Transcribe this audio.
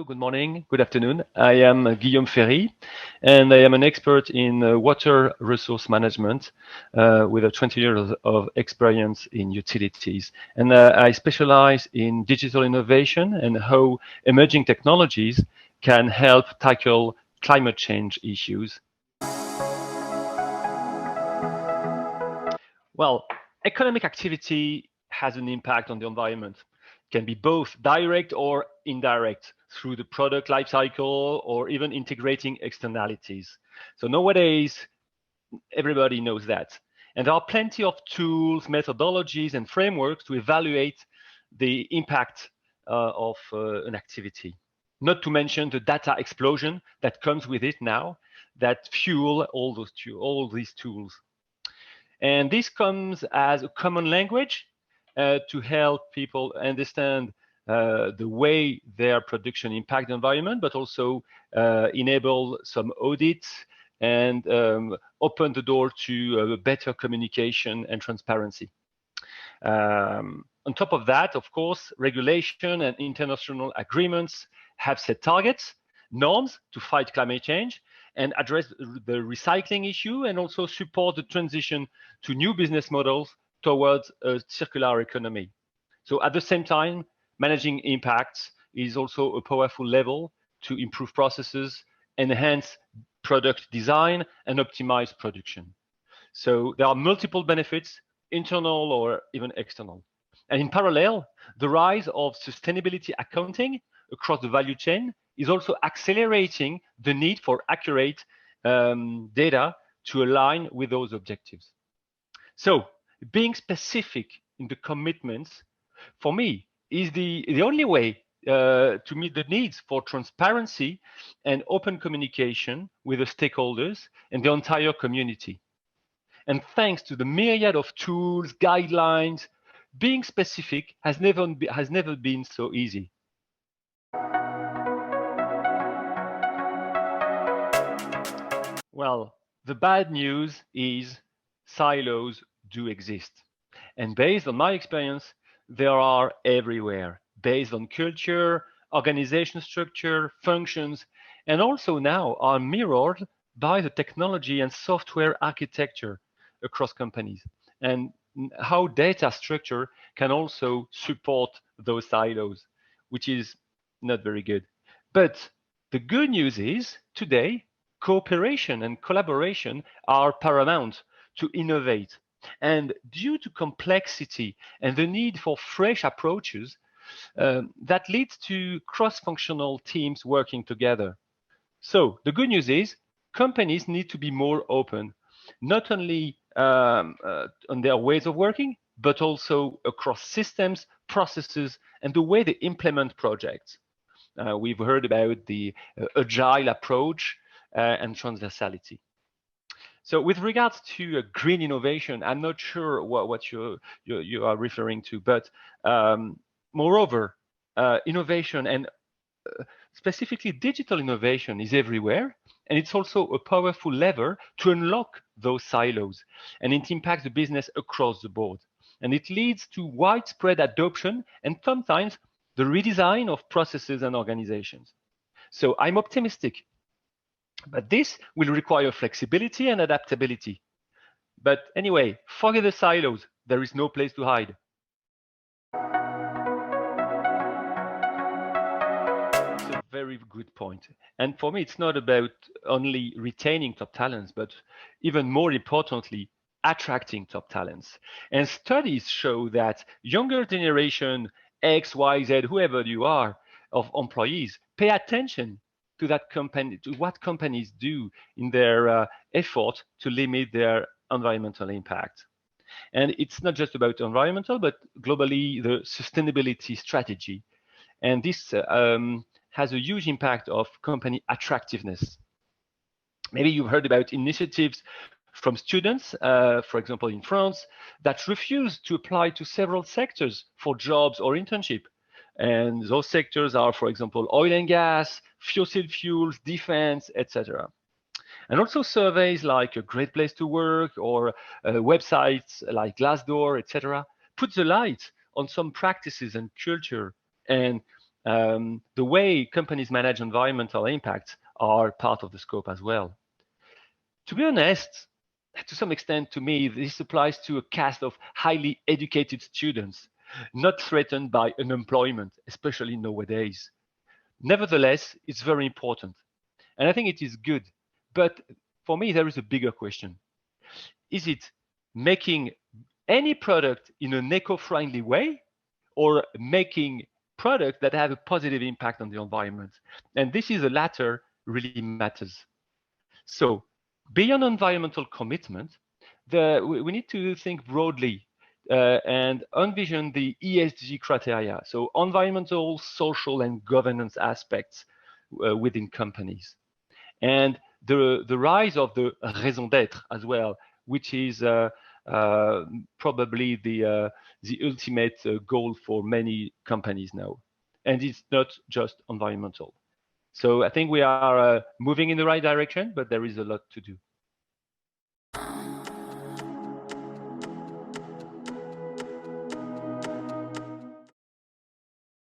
Hello, good morning, good afternoon. I am Guillaume Féry, and I am an expert in water resource management with 20 years of experience in utilities. And I specialize in digital innovation and how emerging technologies can help tackle climate change issues. Well, economic activity has an impact on the environment. It can be both direct or indirect through the product life cycle or even integrating externalities. So nowadays, everybody knows that. And there are plenty of tools, methodologies, and frameworks to evaluate the impact of an activity. Not to mention the data explosion that comes with it now that fuel all these tools. And this comes as a common language to help people understand the way their production impact the environment, but also enable some audits and open the door to better communication and transparency. On top of that, of course, regulation and international agreements have set targets, norms to fight climate change and address the recycling issue and also support the transition to new business models towards a circular economy. So at the same time, managing impacts is also a powerful level to improve processes, enhance product design, and optimize production. So there are multiple benefits, internal or even external. And in parallel, the rise of sustainability accounting across the value chain is also accelerating the need for accurate data to align with those objectives. So being specific in the commitments, for me, is the only way to meet the needs for transparency and open communication with the stakeholders and the entire community. And thanks to the myriad of tools, guidelines, being specific has never been so easy. Well, the bad news is silos do exist. And based on my experience, they are everywhere, based on culture, organization structure, functions, and also now are mirrored by the technology and software architecture across companies. And how data structure can also support those silos, which is not very good. But the good news is today, cooperation and collaboration are paramount to innovate. And due to complexity and the need for fresh approaches, that leads to cross-functional teams working together. So the good news is companies need to be more open, not only on their ways of working, but also across systems, processes, and the way they implement projects. We've heard about the agile approach and transversality. So with regards to green innovation, I'm not sure what you are referring to, but moreover, innovation and specifically digital innovation is everywhere, and it's also a powerful lever to unlock those silos, and it impacts the business across the board. And it leads to widespread adoption and sometimes the redesign of processes and organizations. So I'm optimistic, but this will require flexibility and adaptability. But anyway, forget the silos. There is no place to hide. It's a very good point. And for me, it's not about only retaining top talents, but even more importantly, attracting top talents. And studies show that younger generation, X, Y, Z, whoever you are, of employees, pay attention to that company, to what companies do in their effort to limit their environmental impact. And it's not just about environmental, but globally the sustainability strategy. And this has a huge impact of company attractiveness. Maybe you've heard about initiatives from students, for example, in France, that refuse to apply to several sectors for jobs or internship. And those sectors are, for example, oil and gas, fossil fuels, defense, etc. And also surveys like A Great Place to Work or websites like Glassdoor, etc., put the light on some practices and culture and The way companies manage environmental impacts are part of the scope as well. To be honest, to some extent, to me, this applies to a cast of highly educated students, not threatened by unemployment, especially nowadays. Nevertheless, it's very important. And I think it is good. But for me, there is a bigger question. Is it making any product in an eco-friendly way or making products that have a positive impact on the environment? And this is the latter really matters. So beyond environmental commitment, we need to think broadly and envision the ESG criteria, so environmental, social, and governance aspects within companies. And the rise of the raison d'être as well, which is probably the ultimate goal for many companies now. And it's not just environmental. So I think we are moving in the right direction, but there is a lot to do.